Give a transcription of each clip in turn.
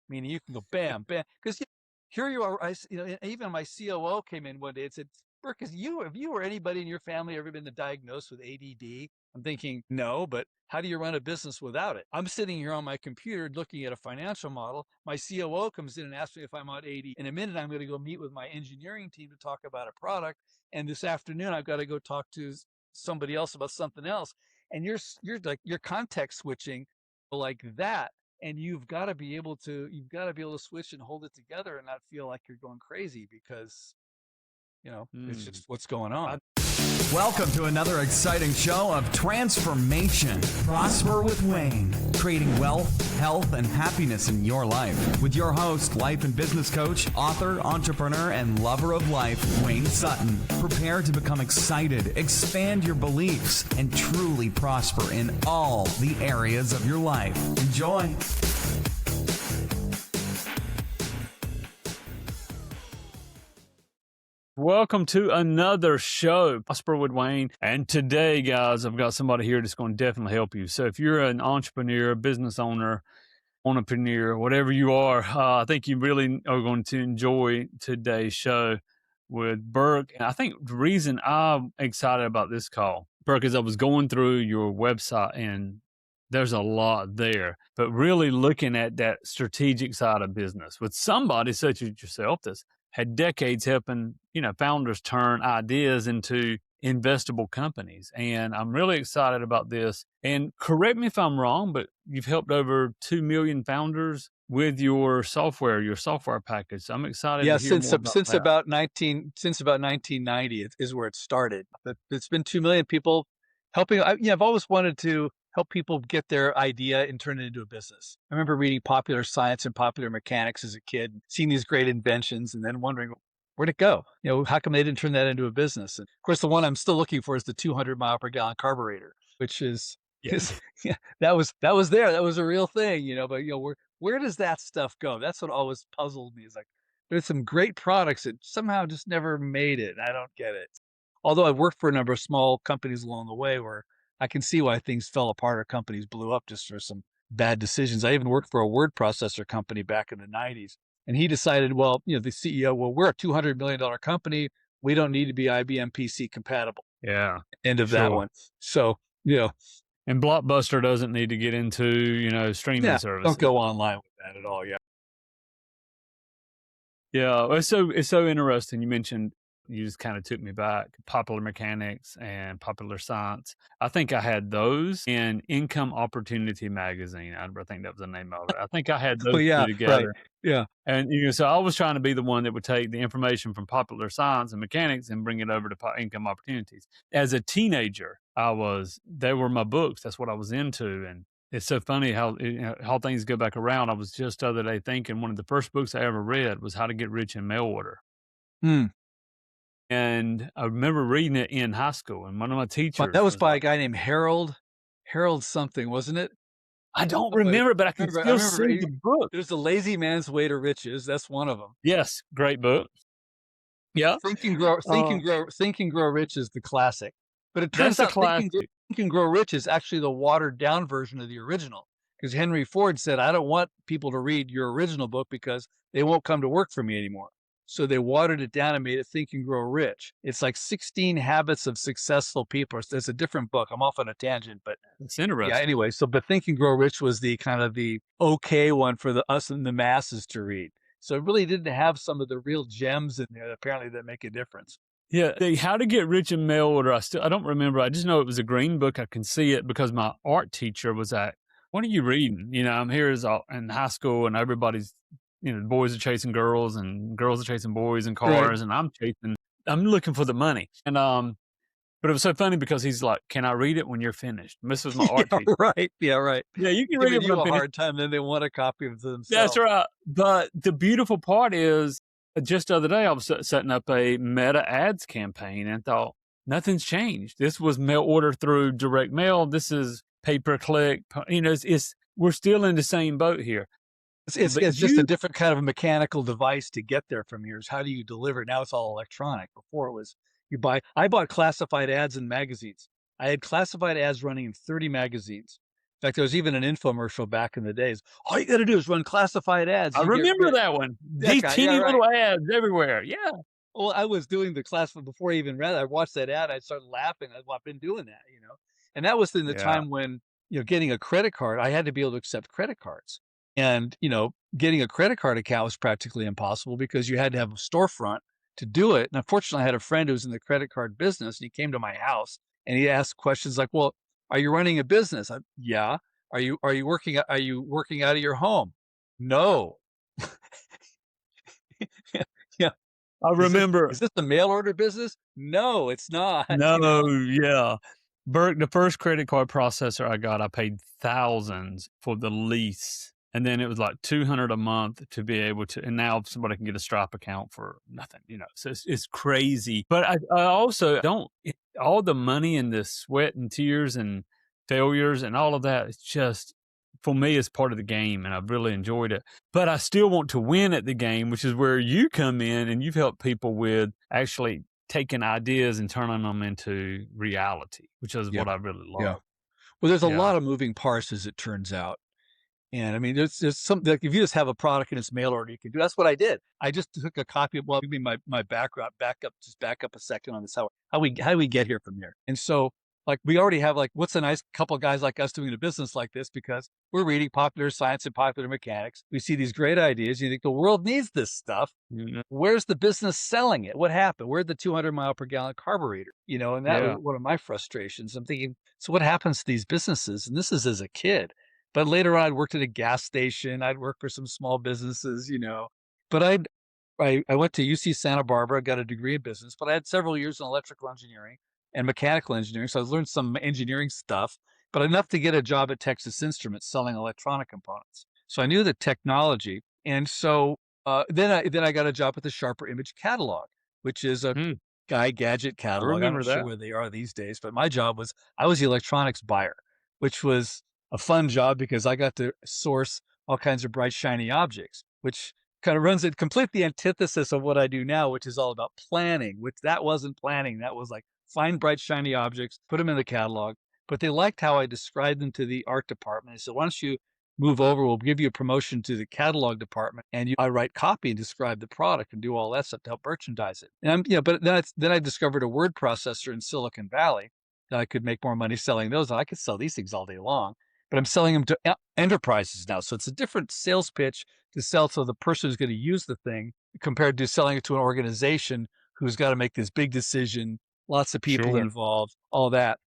meaning you can go bam, bam. Because here you are, even my COO came in one day and said, Burke, have you or anybody in your family ever been diagnosed with ADD? I'm thinking, no, but how do you run a business without it? I'm sitting here on my computer looking at a financial model. My COO comes in and asks me if I'm on ADD. In a minute, I'm going to go meet with my engineering team to talk about a product. And this afternoon, I've got to go talk to somebody else about something else. And you're context switching like that. And you've got to be able to switch and hold it together and not feel like you're going crazy because, it's just what's going on. Welcome to another exciting show of transformation. Prosper with Wayne, creating wealth, health, and happiness in your life. With your host, life and business coach, author, entrepreneur, and lover of life, Wayne Sutton. Prepare to become excited, expand your beliefs, and truly prosper in all the areas of your life. Enjoy. Welcome to another show, Prosper with Wayne. And today, guys, I've got somebody here that's going to definitely help you. So if you're an entrepreneur, business owner, whatever you are, I think you really are going to enjoy today's show with Burke. And I think the reason I'm excited about this call, Burke, is I was going through your website and there's a lot there, but really looking at that strategic side of business with somebody such as yourself that's had decades helping, founders turn ideas into investable companies. And I'm really excited about this. And correct me if I'm wrong, but you've helped over 2 million founders with your software package. So I'm excited to hear more about that. Since about 1990 is where it started. But it's been 2 million people helping. I've always wanted to help people get their idea and turn it into a business. I remember reading Popular Science and Popular Mechanics as a kid, seeing these great inventions, and then wondering, where'd it go? How come they didn't turn that into a business? And of course, the one I'm still looking for is the 200 mile per gallon carburetor, which is that was there. That was a real thing, but where does that stuff go? That's what always puzzled me. Is like, there's some great products that somehow just never made it. I don't get it. Although I've worked for a number of small companies along the way where I can see why things fell apart or companies blew up just for some bad decisions. I even worked for a word processor company back in the 90s. And he decided, the CEO, we're a $200 million company. We don't need to be IBM PC compatible. Yeah. End of that one. So, And Blockbuster doesn't need to get into, streaming services. Don't go online with that at all. Yeah. Yeah. It's so interesting. You just kind of took me back. Popular Mechanics and Popular Science. I think I had those in Income Opportunity Magazine. I think that was the name of it. I think I had those two together. Right. Yeah. And, so I was trying to be the one that would take the information from Popular Science and Mechanics and bring it over to Income Opportunities. As a teenager, they were my books. That's what I was into. And it's so funny how things go back around. I was just the other day thinking one of the first books I ever read was How to Get Rich in Mail Order. And I remember reading it in high school, and one of my teachers. But that was by a guy named Harold something, wasn't it? I don't remember, but I can still see the book. There's The Lazy Man's Way to Riches. That's one of them. Yes, great book. Yeah. Think and Grow Rich is the classic. But it turns out Think and Grow Rich is actually the watered down version of the original. Because Henry Ford said, I don't want people to read your original book because they won't come to work for me anymore. So they watered it down and made it Think and Grow Rich. It's like 16 Habits of Successful People. It's a different book. I'm off on a tangent, but it's interesting. Yeah, anyway, but Think and Grow Rich was the kind of the okay one for us and the masses to read. So it really didn't have some of the real gems in there apparently that make a difference. Yeah, How to Get Rich in Mail Order. I don't remember. I just know it was a green book. I can see it because my art teacher was like, what are you reading? I'm here in high school and everybody's, boys are chasing girls and girls are chasing boys and cars, right. And I'm looking for the money. And, but it was so funny because he's like, can I read it when you're finished? And this was my art teacher. Right. Yeah, right. Yeah, you can read it when I'm finished. Hard time, then they want a copy of themselves. That's right. But the beautiful part is just the other day, I was setting up a Meta ads campaign and thought, nothing's changed. This was mail order through direct mail. This is pay-per-click. We're still in the same boat here. It's just a different kind of a mechanical device to get there from yours. How do you deliver? Now it's all electronic. Before it was I bought classified ads in magazines. I had classified ads running in 30 magazines. In fact, there was even an infomercial back in the days. All you got to do is run classified ads. I You get remember rich. that one. That These guy. Yeah, teeny right. little ads everywhere. Yeah. Well, I was doing the class before I even read it. I watched that ad. I started laughing. Well, I've been doing that, you know. And that was in the Yeah. time when, getting a credit card, I had to be able to accept credit cards. And, getting a credit card account was practically impossible because you had to have a storefront to do it. And unfortunately, I had a friend who was in the credit card business and he came to my house and he asked questions like, "Well, are you running a business?" Yeah. Are you working out of your home? No. Yeah. I Is this remember. is this a mail order business? No, it's not, No, yeah. The first credit card processor I got, I paid thousands for the lease, and then it was like 200 a month to be able to, and now somebody can get a Stripe account for nothing, so it's crazy. But I also don't all the money and the sweat and tears and failures and all of that, it's just, for me, it's part of the game, and I've really enjoyed it. But I still want to win at the game, which is where you come in, and you've helped people with actually taking ideas and turning them into reality, which is Yeah, what I really yeah. love. Well, there's a Yeah. lot of moving parts as it turns out. And I mean, there's some like if you just have a product and it's mail order, you can do. That's what I did. I just took a copy of give me my background, back up a second on this. How do we get here from here? And so like we already have like what's a nice couple of guys like us doing a business like this because we're reading popular science and popular mechanics. We see these great ideas. You think the world needs this stuff. Mhm. Where's the business selling it? What happened? Where'd the 200 mile per gallon carburetor? And that was Yeah. one of my frustrations. I'm thinking, so what happens to these businesses? And this is as a kid. But later on, I'd worked at a gas station. I'd worked for some small businesses. But I went to UC Santa Barbara, got a degree in business, but I had several years in electrical engineering and mechanical engineering. So I learned some engineering stuff, but enough to get a job at Texas Instruments selling electronic components. So I knew the technology. And so then I got a job at the Sharper Image Catalog, which is a Mm, guy gadget I catalog. I'm not remember sure that. where they are these days, but my job was I was the electronics buyer, which was a fun job because I got to source all kinds of bright, shiny objects, which kind of runs it complete the antithesis of what I do now, which is all about planning, which that wasn't planning. That was like find bright, shiny objects, put them in the catalog. But they liked how I described them to the art department. They said, why don't you move over? We'll give you a promotion to the catalog department. And I write copy and describe the product and do all that stuff to help merchandise it. And but then I discovered a word processor in Silicon Valley that I could make more money selling those. I could sell these things all day long, but I'm selling them to enterprises now. So it's a different sales pitch to sell to the person who's going to use the thing compared to selling it to an organization who's got to make this big decision, lots of people Sure. involved, all that.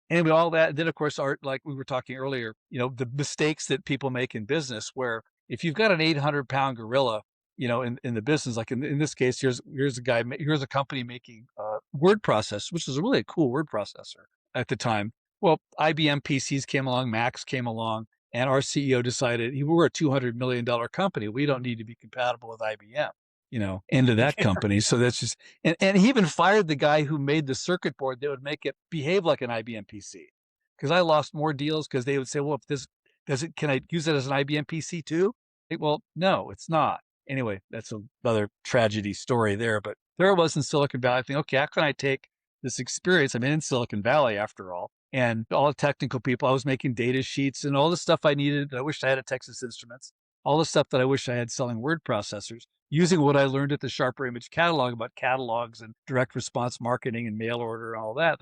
Anyway, all that. Then, of course, art, like we were talking earlier, the mistakes that people make in business, where if you've got an 800-pound gorilla, in the business, like in this case, here's a company making word processor, which is a really cool word processor at the time. Well, IBM PCs came along, Macs came along, and our CEO decided we're a $200 million company. We don't need to be compatible with IBM. Into that company. So that's just, and he even fired the guy who made the circuit board that would make it behave like an IBM PC. Because I lost more deals because they would say, well, if this can I use it as an IBM PC too? Well, no, it's not. Anyway, that's another tragedy story there. But there I was in Silicon Valley. I think, okay, how can I take this experience? I'm in Silicon Valley after all, and all the technical people. I was making data sheets and all the stuff I needed. That I wished I had at Texas Instruments. All the stuff that I wish I had selling word processors using what I learned at the Sharper Image Catalog about catalogs and direct response marketing and mail order and all that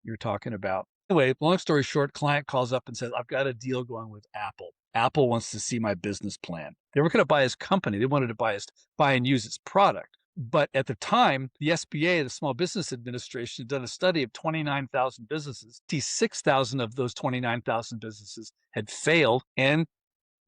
you're talking about. Anyway, long story short, client calls up and says, I've got a deal going with Apple. Apple wants to see my business plan. They were going to buy his company. They wanted to buy and use his product. But at the time, the SBA, the Small Business Administration, had done a study of 29,000 businesses. 6,000 of those 29,000 businesses had failed, and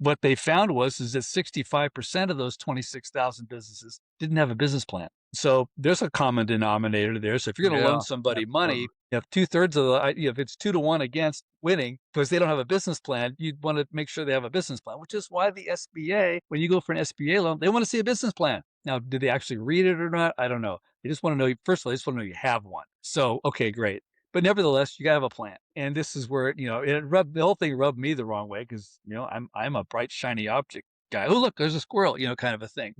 what they found is that 65% of those 26,000 businesses didn't have a business plan. So there's a common denominator there. So if you're going to loan Yeah. somebody money, Absolutely. if 2/3 of if it's 2-1 against winning because they don't have a business plan, you'd want to make sure they have a business plan, which is why the SBA, when you go for an SBA loan, they want to see a business plan. Now, did they actually read it or not? I don't know. They just want to know, first of all, they just want to know you have one. So, okay, great. But nevertheless, you gotta have a plan. And this is where, the whole thing rubbed me the wrong way because, I'm a bright, shiny object guy. Oh, look, there's a squirrel, kind of a thing.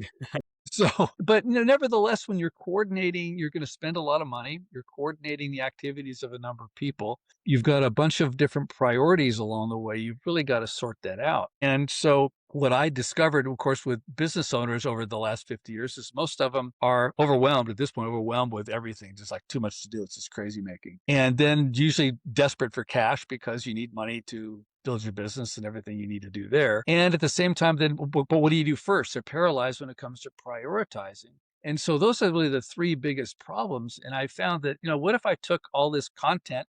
So, but nevertheless, when you're coordinating, you're going to spend a lot of money. You're coordinating the activities of a number of people. You've got a bunch of different priorities along the way. You've really got to sort that out. And so what I discovered, of course, with business owners over the last 50 years is most of them are overwhelmed at this point, overwhelmed with everything, just like too much to do. It's just crazy making. And then usually desperate for cash because you need money to build your business and everything you need to do there. And at the same time, then, but what do you do first? They're paralyzed when it comes to prioritizing. And so those are really the three biggest problems. And I found that, what if I took all this content?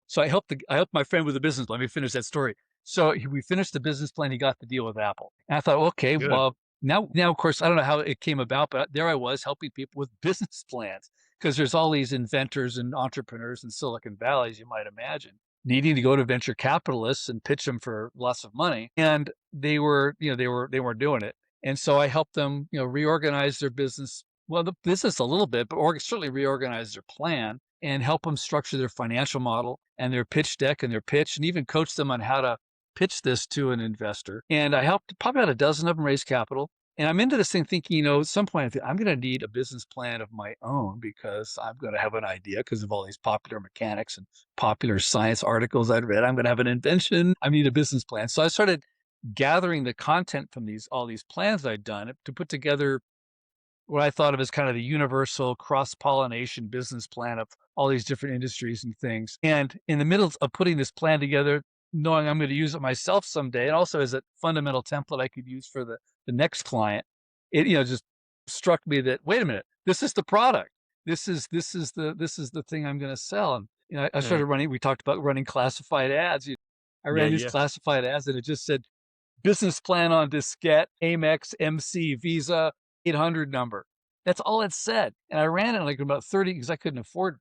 So I helped my friend with the business. Let me finish that story. So we finished the business plan. He got the deal with Apple. And I thought, okay, Good. well, now, of course, I don't know how it came about, but there I was helping people with business plans because there's all these inventors and entrepreneurs in Silicon Valley, as you might imagine, needing to go to venture capitalists and pitch them for lots of money. And they weren't doing it. And so I helped them, reorganize their business. Well, the business a little bit, but certainly reorganize their plan and help them structure their financial model and their pitch deck and their pitch, and even coach them on how to pitch this to an investor. And I helped probably about a dozen of them raise capital. And I'm into this thing thinking, at some point I'm going to need a business plan of my own because I'm going to have an idea because of all these popular mechanics and popular science articles I'd read. I'm going to have an invention. I need a business plan. So I started gathering the content from all these plans I'd done to put together what I thought of as kind of the universal cross-pollination business plan of all these different industries and things. And in the middle of putting this plan together, knowing I'm going to use it myself someday, and also as a fundamental template I could use for the next client, it just struck me that, wait a minute, this is the product. This is the thing I'm going to sell. And I Yeah. started running. We talked about running classified ads. I Yeah. ran these Yeah. classified ads, and it just said business plan on diskette, Amex, MC, Visa, 800 number. That's all it said. And I ran it like about 30 because I couldn't afford,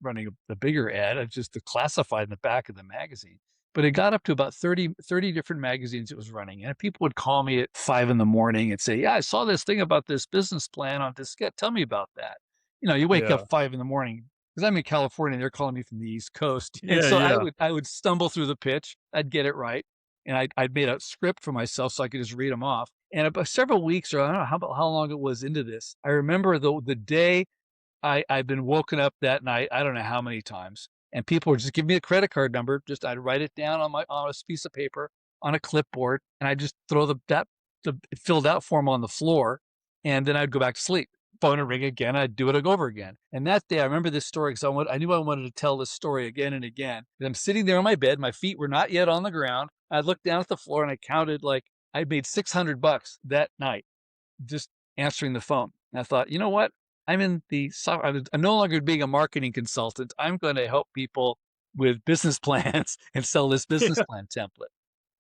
running the bigger ad. I just the classified in the back of the magazine. But it got up to about 30 different magazines it was running. And people would call me at 5 in the morning and say, yeah, I saw this thing about this business plan on diskette. Tell me about that. You wake up Yeah. 5 in the morning because I'm in California and they're calling me from the East Coast. And Yeah. so I Yeah. would stumble through the pitch. I'd get it right. And I'd made a script for myself so I could just read them off. And about several weeks, or I don't know how long it was into this, I remember the day I'd been woken up that night, I don't know how many times, and people would just give me a credit card number. Just I'd write it down on a piece of paper on a clipboard, and I'd just throw the filled out form on the floor, and then I'd go back to sleep. Phone would ring again. I'd do it over again. And that day, I remember this story because I knew I wanted to tell this story again and again. And I'm sitting there on my bed. My feet were not yet on the ground. I looked down at the floor and I counted like I made $600 that night just answering the phone. And I thought, you know what? I'm no longer being a marketing consultant. I'm going to help people with business plans and sell this business plan template.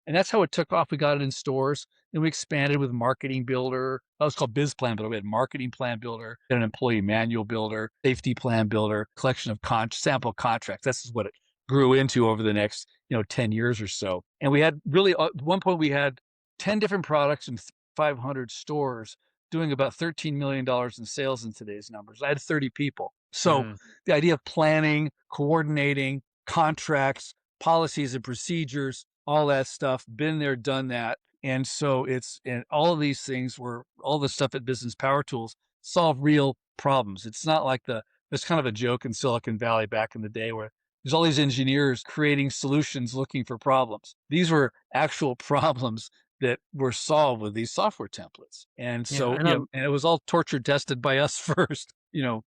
And that's how it took off. We got it in stores. Then we expanded with Marketing Builder. That was called Biz Plan Builder. We had Marketing Plan Builder, an Employee Manual Builder, Safety Plan Builder, collection of sample contracts. That's what it grew into over the next 10 years or so. And we had really, at one point, we had 10 different products in 500 stores doing about $13 million in sales in today's numbers. I had 30 people. So Mm. the idea of planning, coordinating, contracts, policies and procedures, all that stuff, been there, done that. And so and all of these things all the stuff at Business Power Tools solve real problems. It's not like there's kind of a joke in Silicon Valley back in the day where there's all these engineers creating solutions looking for problems. These were actual problems that were solved with these software templates. And Yeah. so, And and it was all torture tested by us first, mm,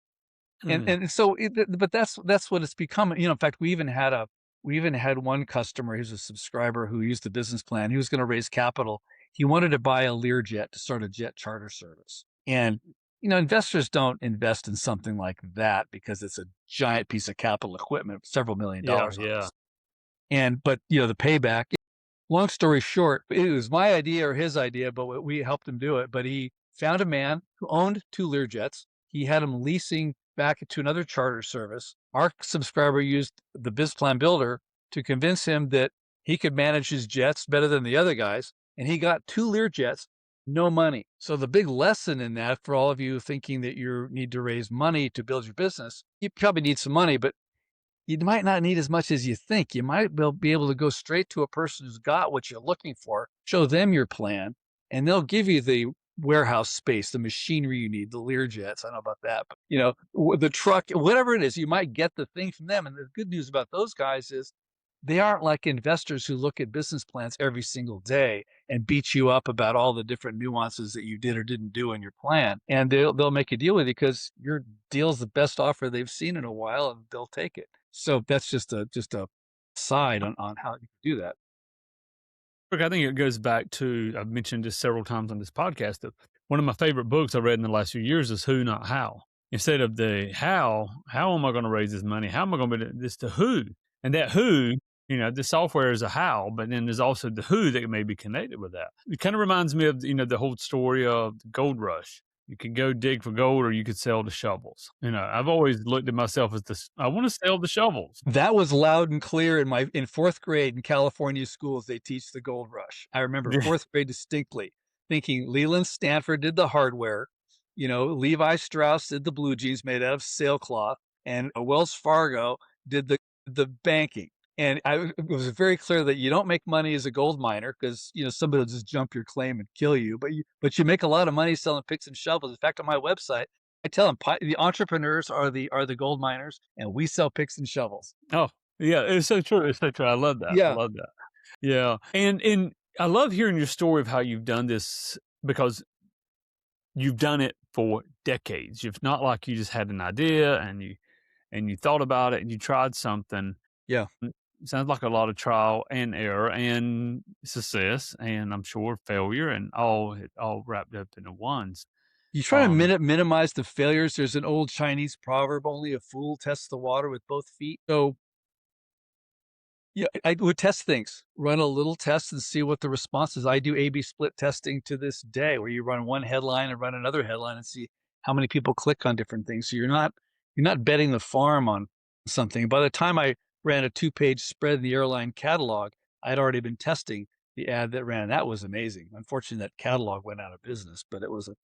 and so, but that's what it's become. In fact, we even had one customer who's a subscriber who used the business plan. He was going to raise capital. He wanted to buy a Learjet to start a jet charter service. And, investors don't invest in something like that because it's a giant piece of capital equipment, several million yeah. dollars on Yeah. this. But the payback, long story short, it was my idea or his idea, but we helped him do it. But he found a man who owned two Learjets. He had them leasing back to another charter service. Our subscriber used the BizPlan Builder to convince him that he could manage his jets better than the other guys. And he got two Learjets, no money. So the big lesson in that for all of you thinking that you need to raise money to build your business, you probably need some money, but you might not need as much as you think. You might be able to go straight to a person who's got what you're looking for, show them your plan, and they'll give you the warehouse space, the machinery you need, the Learjets. I don't know about that, but the truck, whatever it is, you might get the thing from them. And the good news about those guys is they aren't like investors who look at business plans every single day and beat you up about all the different nuances that you did or didn't do in your plan. And they'll make a deal with you because your deal's the best offer they've seen in a while, and they'll take it. So that's just a side on how you do that. Look, I think it goes back to, I've mentioned this several times on this podcast, that one of my favorite books I read in the last few years is Who, Not How. Instead of the how am I going to raise this money? How am I going to do this, to who? And that who, the software is a how, but then there's also the who that may be connected with that. It kind of reminds me of, the whole story of the gold rush. You could go dig for gold or you could sell the shovels. I've always looked at myself as this, I want to sell the shovels. That was loud and clear in fourth grade in California schools. They teach the gold rush. I remember fourth grade distinctly thinking Leland Stanford did the hardware, Levi Strauss did the blue jeans made out of sailcloth, and Wells Fargo did the banking. And it was very clear that you don't make money as a gold miner because, somebody will just jump your claim and kill you. But you make a lot of money selling picks and shovels. In fact, on my website, I tell them the entrepreneurs are the gold miners, and we sell picks and shovels. Oh, yeah, it's so true. It's so true. I love that. Yeah. I love that. Yeah. And I love hearing your story of how you've done this, because you've done it for decades. It's not like you just had an idea and you thought about it and you tried something. Yeah. It sounds like a lot of trial and error and success, and I'm sure failure, and all wrapped up into ones. You try to minimize the failures. There's an old Chinese proverb, only a fool tests the water with both feet. So yeah, I would test things, run a little test and see what the response is. I do A/B split testing to this day, where you run one headline and run another headline and see how many people click on different things. So you're not betting the farm on something. By the time I ran a 2-page spread in the airline catalog, I'd already been testing the ad that ran. That was amazing. Unfortunately, that catalog went out of business, but it was an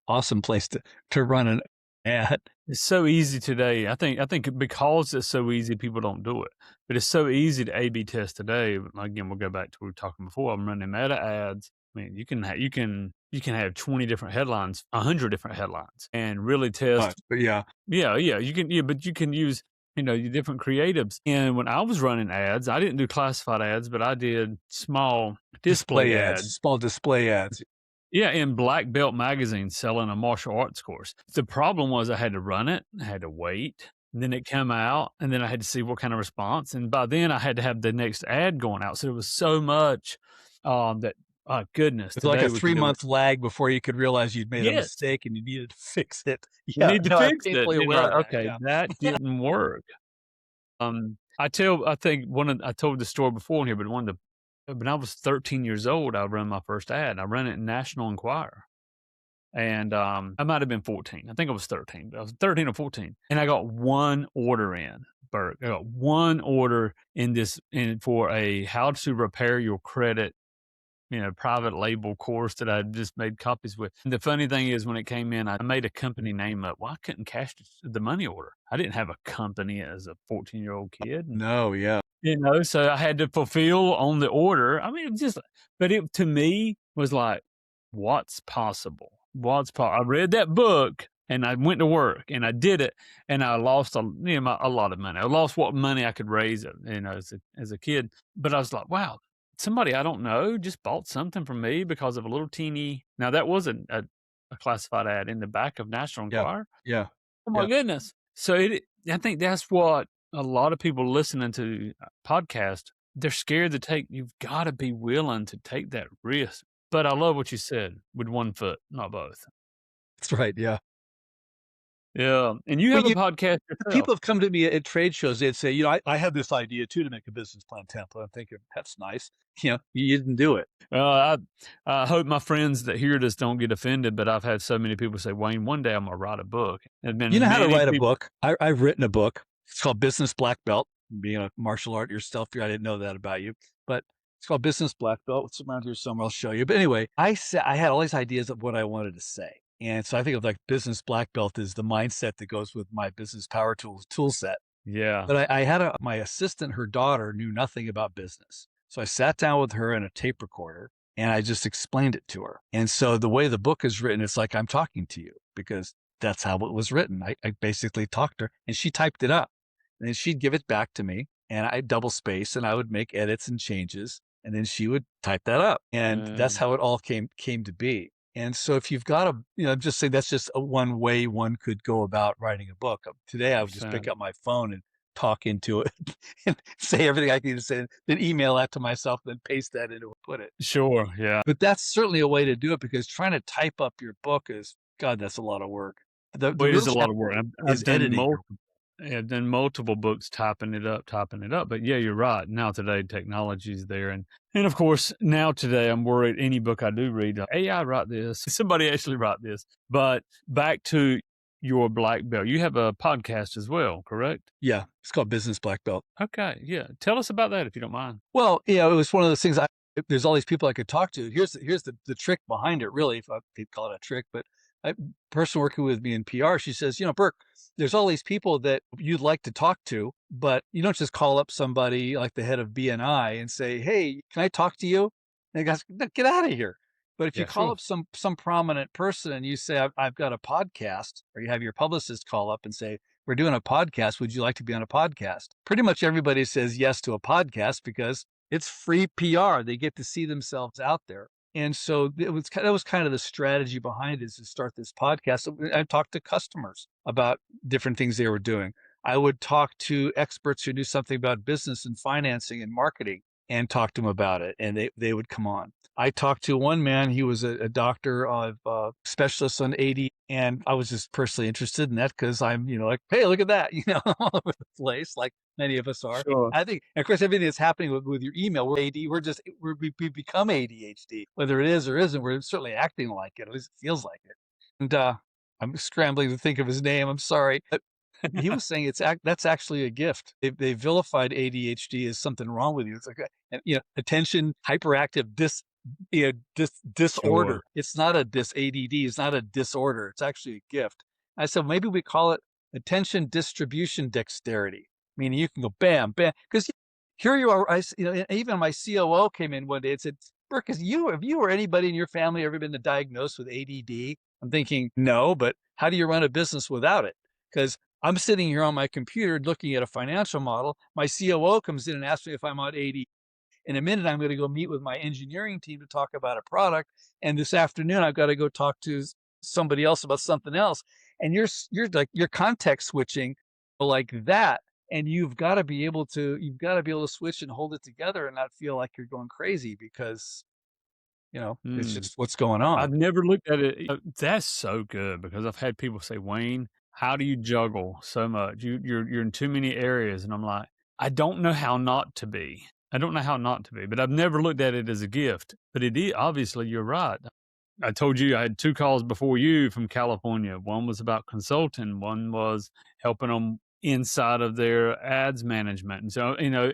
awesome place to run an ad. It's so easy today. I think because it's so easy, people don't do it. But it's so easy to A/B test today. Again, we'll go back to what we were talking before. I'm running meta ads. I mean, you can have 20 different headlines, 100 different headlines, and really test. But yeah, you can. Yeah, but you can use your different creatives. And when I was running ads, I didn't do classified ads, but I did small display ads, small display ads. Yeah, in Black Belt magazine, selling a martial arts course. The problem was I had to run it, I had to wait, and then it came out, and then I had to see what kind of response. And by then I had to have the next ad going out. So there was so much that, goodness. It's like a 3-month lag before you could realize you'd made a mistake and you needed to fix it. Yeah, you need to fix it. Okay, that didn't work. I told the story before in here, but when I was 13 years old, I ran my first ad. I ran it in National Enquirer. And I might have been 14. I think I was 13, but I was 13 or 14. And I got one order in, Burke. I got one order for a how to repair your credit, private label course that I just made copies with. And the funny thing is, when it came in, I made a company name up. Well, I couldn't cash the money order. I didn't have a company as a 14-year-old kid. No, yeah. So I had to fulfill on the order. I mean, but it to me was like, what's possible? I read that book and I went to work and I did it, and I lost a lot of money. I lost what money I could raise, as a kid. But I was like, wow, somebody I don't know just bought something from me because of a little teeny. Now that wasn't a classified ad in the back of National Enquirer. Yeah. Oh my goodness. So I think that's what a lot of people listening to podcast, they're scared to take. You've got to be willing to take that risk. But I love what you said, with one foot, not both. That's right. Yeah. Yeah. And you have a podcast yourself. People have come to me at trade shows. They'd say, I have this idea too to make a business plan template. I'm thinking, that's nice. You didn't do it. I hope my friends that hear this don't get offended, but I've had so many people say, Wayne, one day I'm going to write a book. You know how to write a book. I've written a book. It's called Business Black Belt. Being a martial art yourself, I didn't know that about you, but it's called Business Black Belt. It's around here somewhere. I'll show you. But anyway, I had all these ideas of what I wanted to say. And so I think of like Business Black Belt is the mindset that goes with my business power tools tool set. Yeah. But I had my assistant, her daughter knew nothing about business. So I sat down with her and a tape recorder And I just explained it to her. And so the way the book is written, it's like I'm talking to you because that's how it was written. I basically talked to her and she typed it up and then she'd give it back to me and I double space and I would make edits and changes and then she would type that up. And that's how it all came to be. And so if you've got I'm just saying that's just one way one could go about writing a book. Today, I would just pick up my phone and talk into it and say everything I need to say, then email that to myself, then paste that into put it. Sure. Yeah. But that's certainly a way to do it because trying to type up your book is, God, that's a lot of work. The Well, it real is a lot of challenge work. is editing. I've done multiple books typing it up. But yeah, you're right. Now today, technology's there. And of course, now today, I'm worried any book I do read, AI write this, somebody actually write this. But back to your black belt, you have a podcast as well, correct? Yeah, it's called Business Black Belt. Okay. Yeah. Tell us about that if you don't mind. Well, it was one of those things. There's all these people I could talk to. Here's the trick behind it, really, if I could call it a trick. But a person working with me in PR, she says, Burke, there's all these people that you'd like to talk to, but you don't just call up somebody like the head of BNI and say, hey, can I talk to you? And he goes, "No, get out of here. But if you call up some prominent person and you say, I've got a podcast, or you have your publicist call up and say, we're doing a podcast. Would you like to be on a podcast? Pretty much everybody says yes to a podcast because it's free PR. They get to see themselves out there. And so that was kind of the strategy behind it, is to start this podcast. I talked to customers about different things they were doing. I would talk to experts who knew something about business and financing and marketing and talk to them about it. And they would come on. I talked to one man, he was a doctor of specialist on AD. And I was just personally interested in that because I'm, like, hey, look at that, all over the place, like many of us are. Sure. I think, of course, everything that's happening with your email, we're AD, we become ADHD, whether it is or isn't, we're certainly acting like it, at least it feels like it. And I'm scrambling to think of his name, I'm sorry. But he was saying that's actually a gift. They vilified ADHD as something wrong with you. It's like, attention, hyperactive, disorder. Sure. It's not ADD. It's not a disorder. It's actually a gift. I said, maybe we call it attention distribution dexterity, meaning you can go bam, bam. Because here you are. Even my COO came in one day and said, Burke, have you or anybody in your family ever been diagnosed with ADD? I'm thinking, no, but how do you run a business without it? Because I'm sitting here on my computer looking at a financial model. My COO comes in and asks me if I'm on ADD. In a minute, I'm going to go meet with my engineering team to talk about a product. And this afternoon, I've got to go talk to somebody else about something else. And you're context switching like that. And you've got to be able to switch and hold it together and not feel like you're going crazy because, it's just what's going on. I've never looked at it. That's so good because I've had people say, Wayne, how do you juggle so much? You're in too many areas. And I'm like, I don't know how not to be. But I've never looked at it as a gift. But it is, obviously, you're right. I told you I had 2 calls before you from California. One was about consulting. One was helping them inside of their ads management. And so,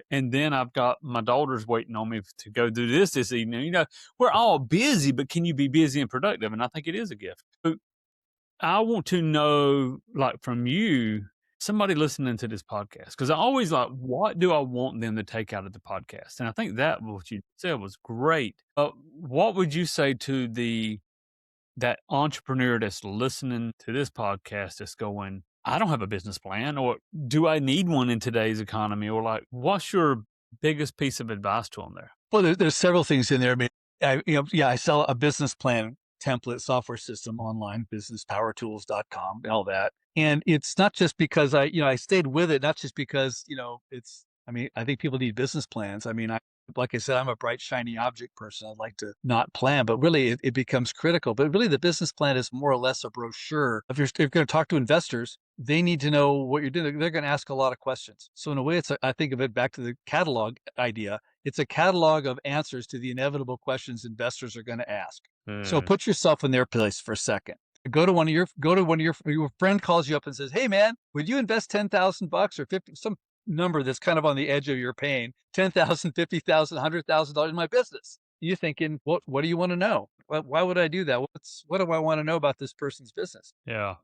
and then I've got my daughters waiting on me to go do this evening. We're all busy, but can you be busy and productive? And I think it is a gift. But I want to know, like, from you, somebody listening to this podcast, because I always what do I want them to take out of the podcast? And I think that what you said was great. What would you say to that entrepreneur that's listening to this podcast that's going, I don't have a business plan, or do I need one in today's economy? Or what's your biggest piece of advice to them there? Well, there's several things in there. I mean, I sell a business plan template software system online, businesspowertools.com, and all that. And it's not just because I stayed with it, not just because, I think people need business plans. I mean, like I said, I'm a bright, shiny object person. I'd like to not plan, but really it becomes critical. But really the business plan is more or less a brochure. If you're going to talk to investors, they need to know what you're doing. They're going to ask a lot of questions. So in a way, I think of it back to the catalog idea. It's a catalog of answers to the inevitable questions investors are going to ask. So put yourself in their place for a second. Go to one of your friend calls you up and says, hey man, would you invest $10,000 or 50, some number that's kind of on the edge of your pain, $10,000, $50,000, $100,000 in my business? You're thinking, what do you want to know? Why would I do that? What do I want to know about this person's business? Yeah.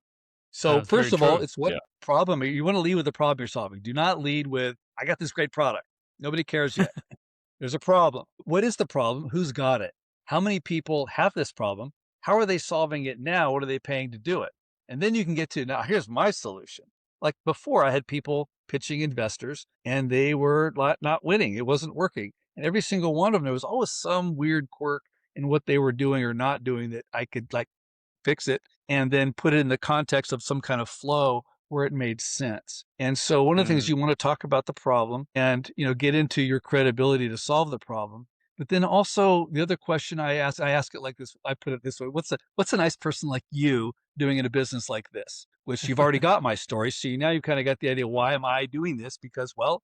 So first of all, it's what problem you want to lead with the problem you're solving. Do not lead with, I got this great product. Nobody cares yet. There's a problem. What is the problem? Who's got it? How many people have this problem? How are they solving it now? What are they paying to do it? And then you can get to, now here's my solution. Like before, I had people pitching investors and they were not winning. It wasn't working. And every single one of them, there was always some weird quirk in what they were doing or not doing that I could like fix it and then put it in the context of some kind of flow where it made sense. And so one of the things Mm. you want to talk about the problem and, get into your credibility to solve the problem. But then also the other question I ask it like this, I put it this way. What's a nice person like you doing in a business like this? Which you've already got my story. So now you've kind of got the idea, why am I doing this? Because, well,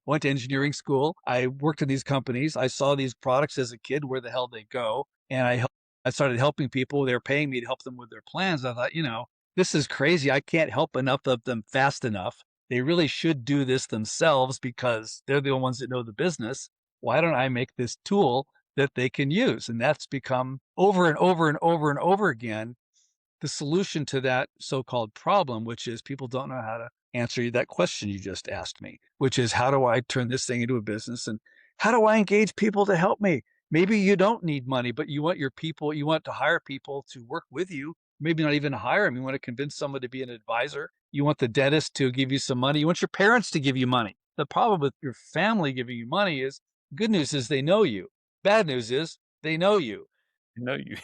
went to engineering school. I worked in these companies. I saw these products as a kid, where the hell they go. And I started helping people. They were paying me to help them with their plans. I thought, this is crazy. I can't help enough of them fast enough. They really should do this themselves because they're the ones that know the business. Why don't I make this tool that they can use? And that's become over and over and over and over again the solution to that so-called problem, which is people don't know how to answer that question you just asked me, which is how do I turn this thing into a business and how do I engage people to help me? Maybe you don't need money, but you want to hire people to work with you. Maybe not even hire them. You want to convince someone to be an advisor. You want the dentist to give you some money. You want your parents to give you money. The problem with your family giving you money is, good news is they know you. Bad news is they know you. No, you.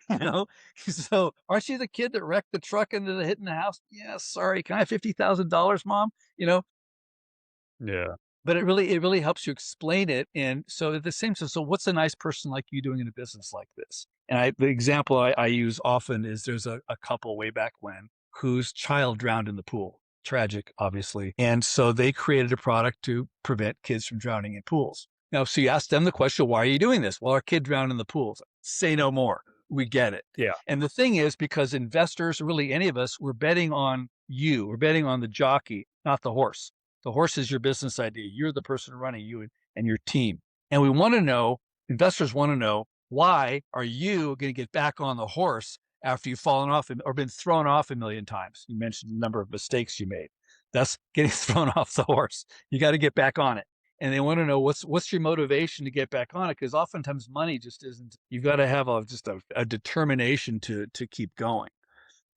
you know, so aren't you the kid that wrecked the truck into the hitting the house? Yeah, sorry. Can I have $50,000, mom? Yeah. But it really helps you explain it. And so at the same time, so what's a nice person like you doing in a business like this? And the example I use often is there's a couple way back when whose child drowned in the pool. Tragic, obviously. And so they created a product to prevent kids from drowning in pools. Now, so you ask them the question, why are you doing this? Well, our kid drowned in the pools. Say no more. We get it. Yeah. And the thing is, because investors, really any of us, we're betting on you. We're betting on the jockey, not the horse. The horse is your business idea. You're the person running, you and your team. And we want to know, investors want to know, why are you going to get back on the horse after you've fallen off or been thrown off a million times? You mentioned the number of mistakes you made. That's getting thrown off the horse. You got to get back on it. And they want to know what's your motivation to get back on it, because oftentimes money just isn't. You've got to have a determination to keep going.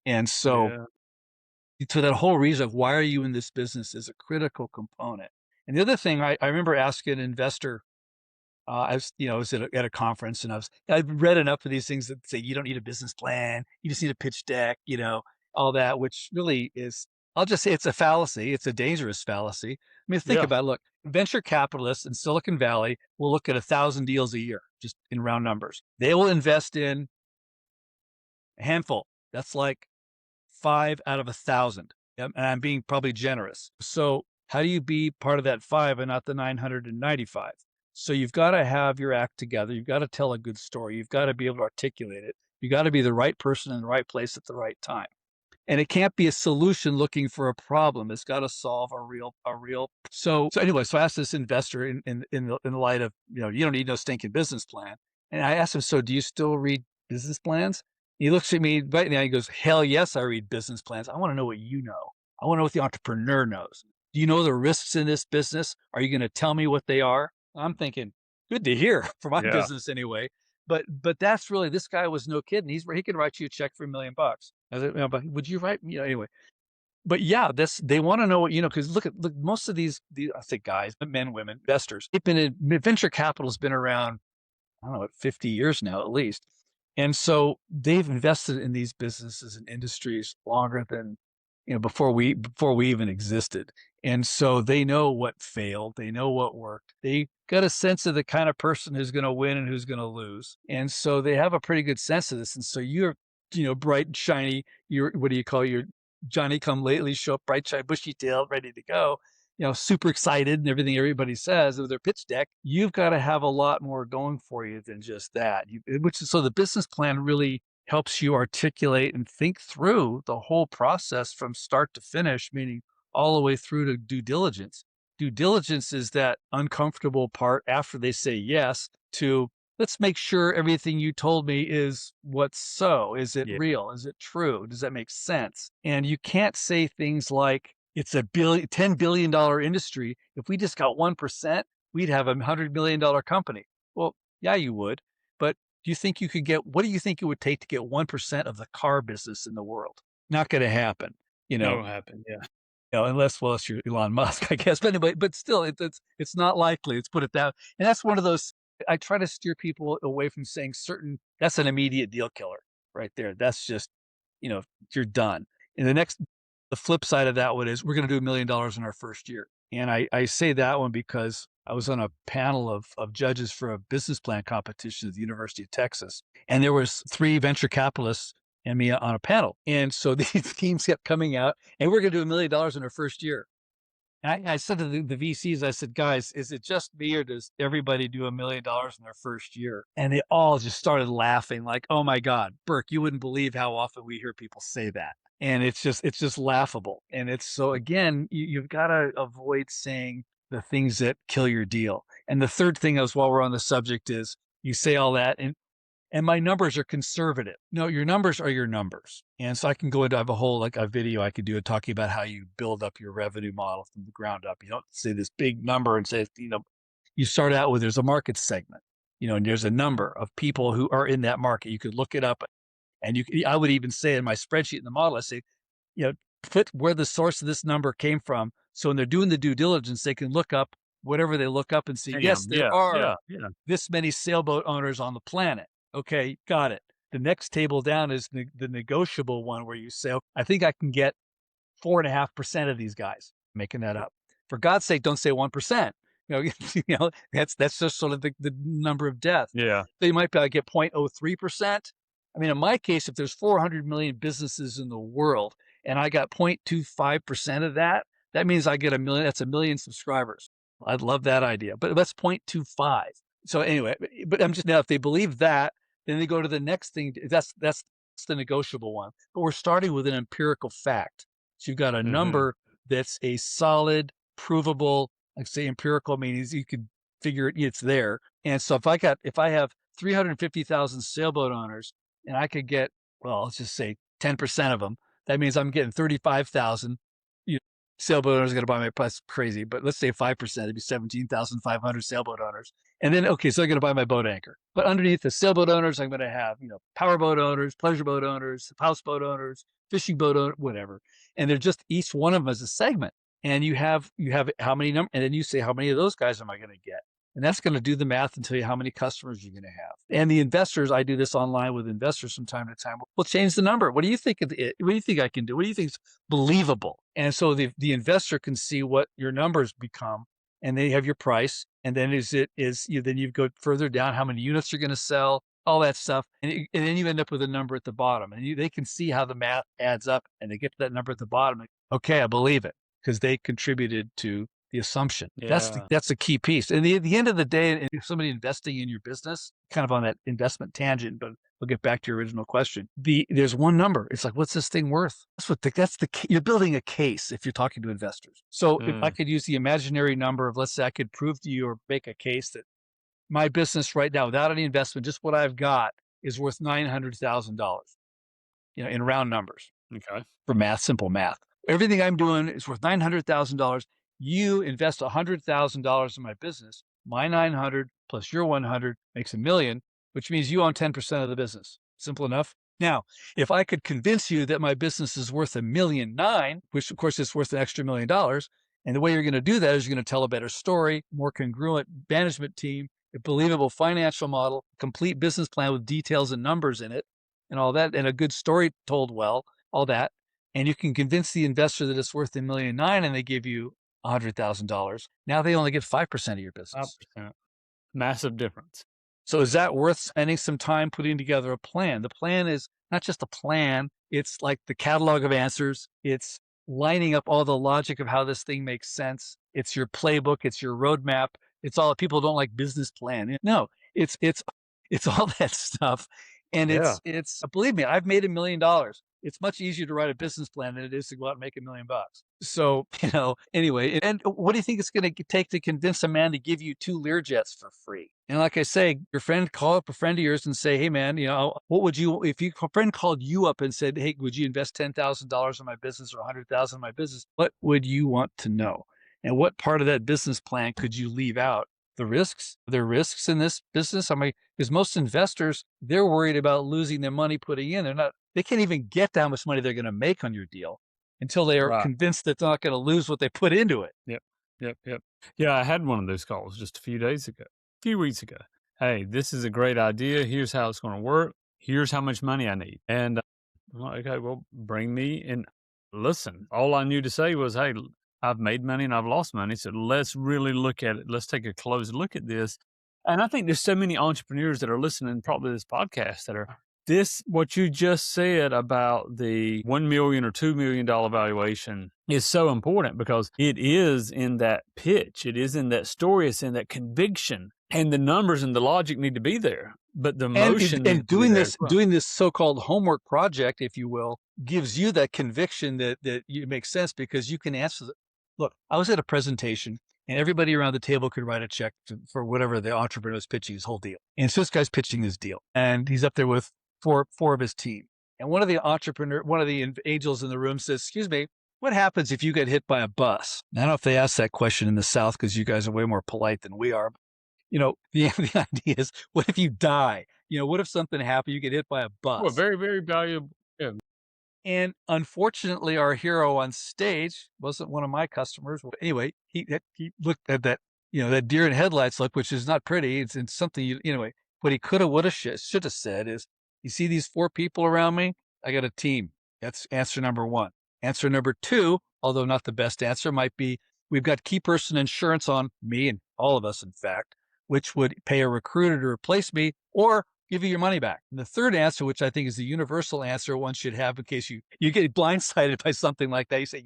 And so Yeah. that whole reason of why are you in this business is a critical component. And the other thing I remember asking an investor, I was at a conference and I've read enough of these things that say you don't need a business plan, you just need a pitch deck, all that, which really is, I'll just say it's a fallacy. It's a dangerous fallacy. I mean, think Yeah. about it. Look, venture capitalists in Silicon Valley will look at 1,000 deals a year, just in round numbers. They will invest in a handful. That's like 5 out of 1,000. And I'm being probably generous. So how do you be part of that 5 and not the 995? So you've got to have your act together. You've got to tell a good story. You've got to be able to articulate it. You got to be the right person in the right place at the right time. And it can't be a solution looking for a problem. It's got to solve a real. So anyway, so I asked this investor in the light of, you don't need no stinking business plan. And I asked him, so do you still read business plans? He looks at me right now. He goes, hell yes, I read business plans. I want to know what you know. I want to know what the entrepreneur knows. Do you know the risks in this business? Are you going to tell me what they are? I'm thinking, good to hear for my Yeah. business anyway. But that's really, this guy was no kid, and he can write you a check for $1 million. I said, but would you write, anyway? But yeah, they want to know what, because look, most of these, I say guys, but men, women, investors, venture capital has been around, I don't know, 50 years now, at least. And so they've invested in these businesses and industries longer than, before we even existed. And so they know what failed. They know what worked. They got a sense of the kind of person who's going to win and who's going to lose. And so they have a pretty good sense of this. And so you're, bright and shiny, what do you call your Johnny come lately, show up bright, shiny, bushy tailed, ready to go, super excited and everything everybody says with their pitch deck. You've got to have a lot more going for you than just that. So the business plan really helps you articulate and think through the whole process from start to finish, meaning all the way through to due diligence. Due diligence is that uncomfortable part after they say yes to, let's make sure everything you told me is what's so. Is it Yeah. real? Is it true? Does that make sense? And you can't say things like, it's a $10 billion industry. If we just got 1%, we'd have $100 million company. Well, Yeah, you would. But do you think you could get, what do you think it would take to get 1% of the car business in the world? Not going to happen, you know, That'll happen. Yeah. unless, well, it's your Elon Musk, I guess. But anyway, but still, it's not likely. Let's put it down. And that's one of those, I try to steer people away from saying certain, that's an immediate deal killer right there. That's just, you're done. And the flip side of that one is we're going to do $1 million in our first year. And I say that one because I was on a panel of judges for a business plan competition at the University of Texas. And there was 3 venture capitalists and me on a panel. And so these teams kept coming out and we're going to do $1 million in our first year. And I said to the VCs, I said, guys, is it just me or does everybody do $1 million in their first year? And they all just started laughing like, oh my God, Burke, you wouldn't believe how often we hear people say that. And it's just laughable. And it's so, again, you've got to avoid saying the things that kill your deal. And the third thing is, while we're on the subject, is you say all that and my numbers are conservative. No, your numbers are your numbers. And so I can go into, I have a whole, like a video I could do talking about how you build up your revenue model from the ground up. You don't say this big number and say, you start out with, there's a market segment, and there's a number of people who are in that market. You could look it up and I would even say in my spreadsheet in the model, I say, put where the source of this number came from. So when they're doing the due diligence, they can look up whatever they look up and see, yes, Damn. there Yeah. are Yeah. Yeah. this many sailboat owners on the planet. Okay, got it. The next table down is the negotiable one where you say, "Oh, I think I can get 4.5% of these guys." Making that up. For God's sake, don't say 1%. That's just sort of the number of death. Yeah. So you might be able to get 0.03%. I mean, in my case, if there's 400 million businesses in the world and I got 0.25% of that, that means I get a million. That's a million subscribers. I'd love that idea, but that's 0.25. So anyway, but I'm just, now, if they believe that, then they go to the next thing. That's the negotiable one. But we're starting with an empirical fact. So you've got a Hmm. number that's a solid, provable, like say empirical means you could figure it's there. And so if I have 350,000 sailboat owners and I could get, well, let's just say 10% of them, that means I'm getting 35,000. You know, sailboat owners are going to buy my price crazy, but let's say 5%, it'd be 17,500 sailboat owners. And then, okay, so they're going to buy my boat anchor. But underneath the sailboat owners, I'm going to have, powerboat owners, pleasure boat owners, houseboat owners, fishing boat owners, whatever. And they're just, each one of them is a segment. And you have how many and then you say, how many of those guys am I going to get? And that's going to do the math and tell you how many customers you're going to have. And the investors, I do this online with investors from time to time. We'll change the number. What do you think of it? What do you think I can do? What do you think is believable? And so the investor can see what your numbers become, and they have your price. And then then you go further down, how many units you're going to sell, all that stuff. And then you end up with a number at the bottom, and they can see how the math adds up, and they get to that number at the bottom. Like, okay, I believe it because they contributed to the assumption. Yeah. That's the key piece. And at the end of the day, if somebody investing in your business, kind of on that investment tangent, but we'll get back to your original question. There's one number. It's like, what's this thing worth? That's the key. You're building a case if you're talking to investors. So if I Mm. could use the imaginary number of, let's say I could prove to you or make a case that my business right now, without any investment, just what I've got is worth $900,000, in round numbers Okay. for math, simple math. Everything I'm doing is worth $900,000. You invest $100,000 in my business. My 900 plus your 100 makes $1 million, which means you own 10% of the business. Simple enough. Now, if I could convince you that my business is worth $1.9 million, which of course is worth an extra $1 million, and the way you're going to do that is you're going to tell a better story, more congruent management team, a believable financial model, complete business plan with details and numbers in it, and all that, and a good story told well, all that. And you can convince the investor that it's worth $1.9 million and they give you $100,000. Now they only get 5% of your business. 5%. Massive difference. So is that worth spending some time putting together a plan? The plan is not just a plan. It's like the catalog of answers. It's lining up all the logic of how this thing makes sense. It's your playbook. It's your roadmap. It's all, people don't like business plan. No, it's all that stuff. And Yeah. it's believe me, I've made $1 million. It's much easier to write a business plan than it is to go out and make $1 million. So, anyway, and what do you think it's going to take to convince a man to give you 2 Learjets for free? And like I say, call up a friend of yours and say, hey man, what would you, if a friend called you up and said, hey, would you invest $10,000 in my business or 100,000 in my business? What would you want to know? And what part of that business plan could you leave out the risks? Are there risks in this business? I mean, because most investors, they're worried about losing their money putting in. They can't even get to how much money they're going to make on your deal until they are Right. convinced that they're not going to lose what they put into it. Yep. Yep. Yep. Yeah, I had one of those calls just a few weeks ago. Hey, this is a great idea. Here's how it's going to work. Here's how much money I need. And I'm like, okay, well, bring me and listen. All I knew to say was, hey, I've made money and I've lost money. So let's really look at it. Let's take a close look at this. And I think there's so many entrepreneurs that are listening probably to this podcast that are what you just said about the $1 million or $2 million valuation is so important because it is in that pitch. It is in that story. It's in that conviction, and the numbers and the logic need to be there, but the emotion needs And to be there as well. doing this so-called homework project, if you will, gives you that conviction that it makes sense because you can answer look, I was at a presentation and everybody around the table could write a check for whatever the entrepreneur was pitching his whole deal. And so this guy's pitching his deal and he's up there with four of his team. And one of the angels in the room says, excuse me, what happens if you get hit by a bus? Now, I don't know if they ask that question in the South because you guys are way more polite than we are. The idea is, what if you die? What if something happened, you get hit by a bus? Well, very, very valuable. Yeah. And unfortunately, our hero on stage wasn't one of my customers. Well, anyway, he looked at that deer in headlights look, which is not pretty. It's something anyway. What he could have, would have, should have said is, you see these 4 people around me? I got a team. That's answer number 1. Answer number 2, although not the best answer, might be, we've got key person insurance on me and all of us, in fact, which would pay a recruiter to replace me or give you your money back. And the third answer, which I think is the universal answer one should have in case you get blindsided by something like that, you say,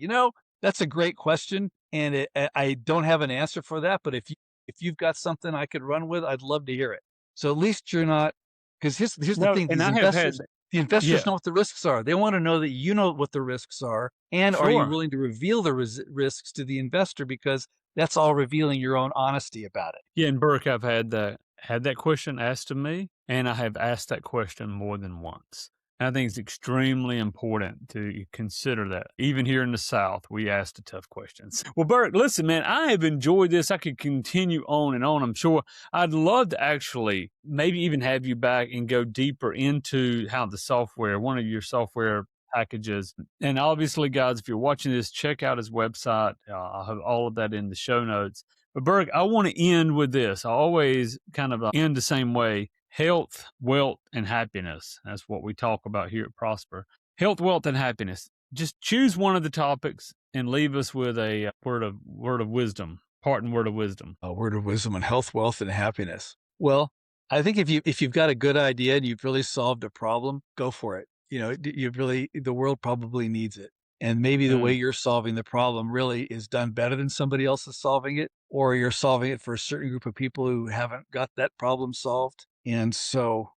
that's a great question, and I don't have an answer for that, but if you've got something I could run with, I'd love to hear it. So at least you're not, because here's the thing, the investors know what the risks are. They want to know that you know what the risks are, and are you willing to reveal the risks to the investor, because that's all revealing your own honesty about it. Yeah, and Burke, I've had that question asked to me, and I have asked that question more than once. And I think it's extremely important to consider that. Even here in the South, we ask the tough questions. Well, Burke, listen, man, I have enjoyed this. I could continue on and on, I'm sure. I'd love to actually maybe even have you back and go deeper into how one of your software packages. And obviously, guys, if you're watching this, check out his website. I'll have all of that in the show notes. But Burke, I want to end with this. I always kind of end the same way. Health, wealth, and happiness. That's what we talk about here at Prosper. Health, wealth, and happiness. Just choose one of the topics and leave us with a word of wisdom, parting word of wisdom. A word of wisdom on health, wealth, and happiness. Well, I think if you've got a good idea and you've really solved a problem, go for it. The world probably needs it. And maybe the way you're solving the problem really is done better than somebody else is solving it, or you're solving it for a certain group of people who haven't got that problem solved. And so,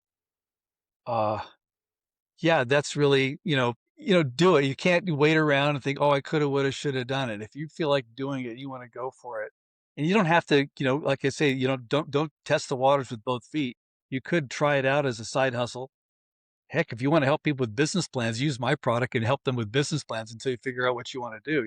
that's really, do it. You can't wait around and think, oh, I could have, would have, should have done it. If you feel like doing it, you want to go for it. And you don't have to, like I say, don't test the waters with both feet. You could try it out as a side hustle. Heck, if you want to help people with business plans, use my product and help them with business plans until you figure out what you want to do.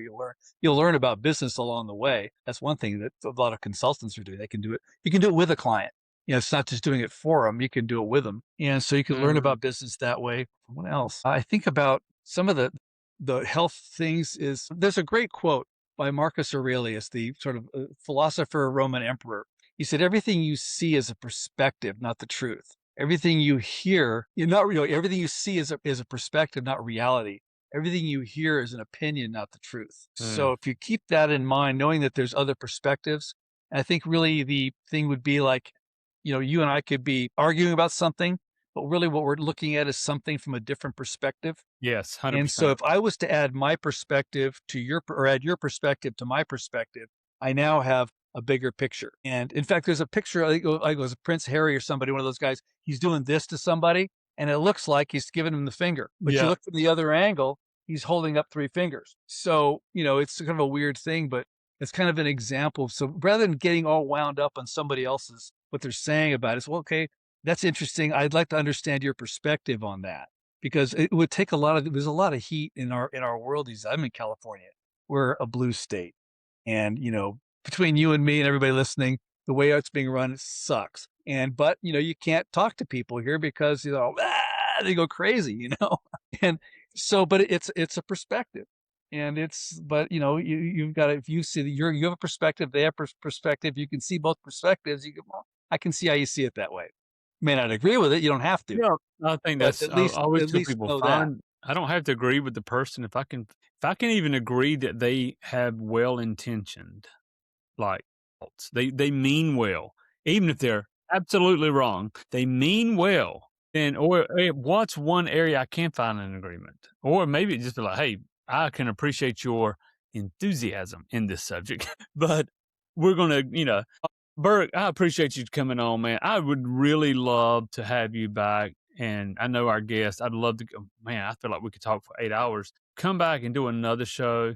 You'll learn about business along the way. That's one thing that a lot of consultants are doing. They can do it. You can do it with a client. It's not just doing it for them. You can do it with them. And so you can learn about business that way. What else? I think about some of the health things there's a great quote by Marcus Aurelius, the sort of philosopher, Roman emperor. He said, everything you see is a perspective, not the truth. Everything you hear, everything you see is a perspective, not reality. Everything you hear is an opinion, not the truth. So if you keep that in mind, knowing that there's other perspectives, I think really the thing would be like, you and I could be arguing about something, but really what we're looking at is something from a different perspective. Yes, 100%. And so if I was to add my perspective to add your perspective to my perspective, I now have a bigger picture. And in fact, there's a picture, I think it was Prince Harry or somebody, one of those guys, he's doing this to somebody, and it looks like he's giving him the finger. But you look from the other angle, he's holding up 3 fingers. So, it's kind of a weird thing, but it's kind of an example. So rather than getting all wound up on somebody else's, what they're saying about it, it's, well, okay, that's interesting. I'd like to understand your perspective on that, because it would take there's a lot of heat in our world. I'm in California. We're a blue state. And, between you and me and everybody listening, the way it's being run sucks. But you can't talk to people here because they go crazy, and so, but it's a perspective. And but you've got to, if you see that you have a perspective, they have perspective, you can see both perspectives. You go, well, I can see how you see it that way. May not agree with it. You don't have to, Yeah, I think but that's. I always at tell least people, know that. I don't have to agree with the person if I can even agree that they have well intentioned like thoughts. They mean well, even if they're absolutely wrong. They mean well. And or what's one area I can find an agreement, or maybe just be like, hey, I can appreciate your enthusiasm in this subject, but we're gonna, Burke, I appreciate you coming on, man. I would really love to have you back. And I know our guest, I'd love to go, man, I feel like we could talk for 8 hours. Come back and do another show.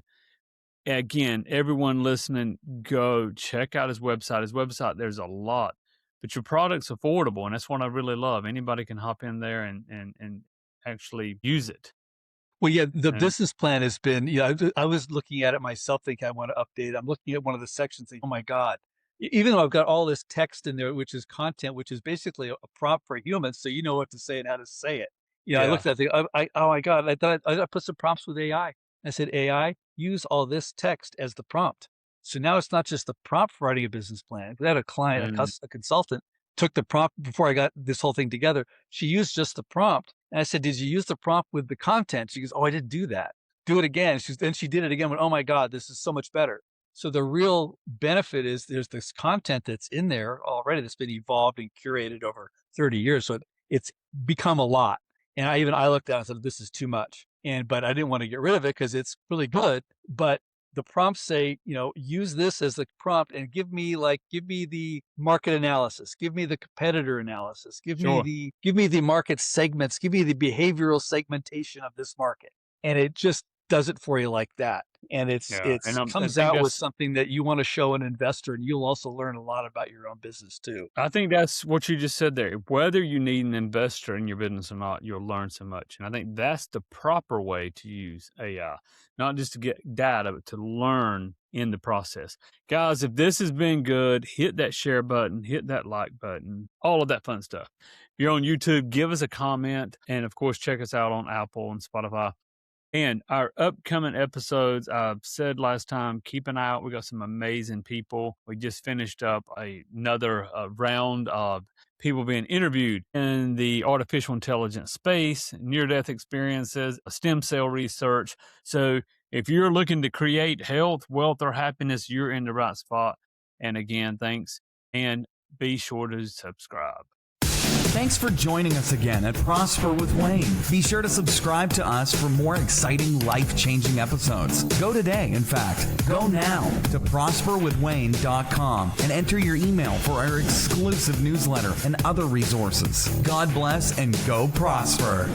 Again, everyone listening, go check out his website. His website, there's a lot, but your product's affordable. And that's what I really love. Anybody can hop in there and actually use it. Well, yeah, the And business plan has been, I was looking at it myself, thinking I want to update it. I'm looking at one of the sections, thinking, oh my God, even though I've got all this text in there, which is content, which is basically a prompt for humans, so you know what to say and how to say it. I yeah, looked at it, oh my God, I thought I put some prompts with AI. I said, AI, use all this text as the prompt. So now it's not just the prompt for writing a business plan. We had a client, mm, a consultant, took the prompt before I got this whole thing together. She used just the prompt. And I said, did you use the prompt with the content? She goes, oh, I didn't do that. Do it again. Then she did it again. Went, oh my God, this is so much better. So the real benefit is there's this content that's in there already that's been evolved and curated over 30 years. So it's become a lot. And I looked at it and said, this is too much. But I didn't want to get rid of it because it's really good. But the prompts say, use this as the prompt and give me the market analysis, give me the competitor analysis, give sure. me the market segments, give me the behavioral segmentation of this market. And it just does it for you like that. And Yeah. And I comes think out with that's, something that you want to show an investor, and you'll also learn a lot about your own business too. I think that's what you just said there. Whether you need an investor in your business or not, you'll learn so much. And I think that's the proper way to use AI, not just to get data, but to learn in the process. Guys, if this has been good, hit that share button, hit that like button, all of that fun stuff. If you're on YouTube, give us a comment. And of course, check us out on Apple and Spotify. And our upcoming episodes, I've said last time, keep an eye out. We got some amazing people. We just finished up another round of people being interviewed in the artificial intelligence space, near-death experiences, stem cell research. So if you're looking to create health, wealth, or happiness, you're in the right spot. And again, thanks. And be sure to subscribe. Thanks for joining us again at Prosper with Wayne. Be sure to subscribe to us for more exciting, life-changing episodes. Go today, in fact. Go now to prosperwithwayne.com and enter your email for our exclusive newsletter and other resources. God bless and go prosper.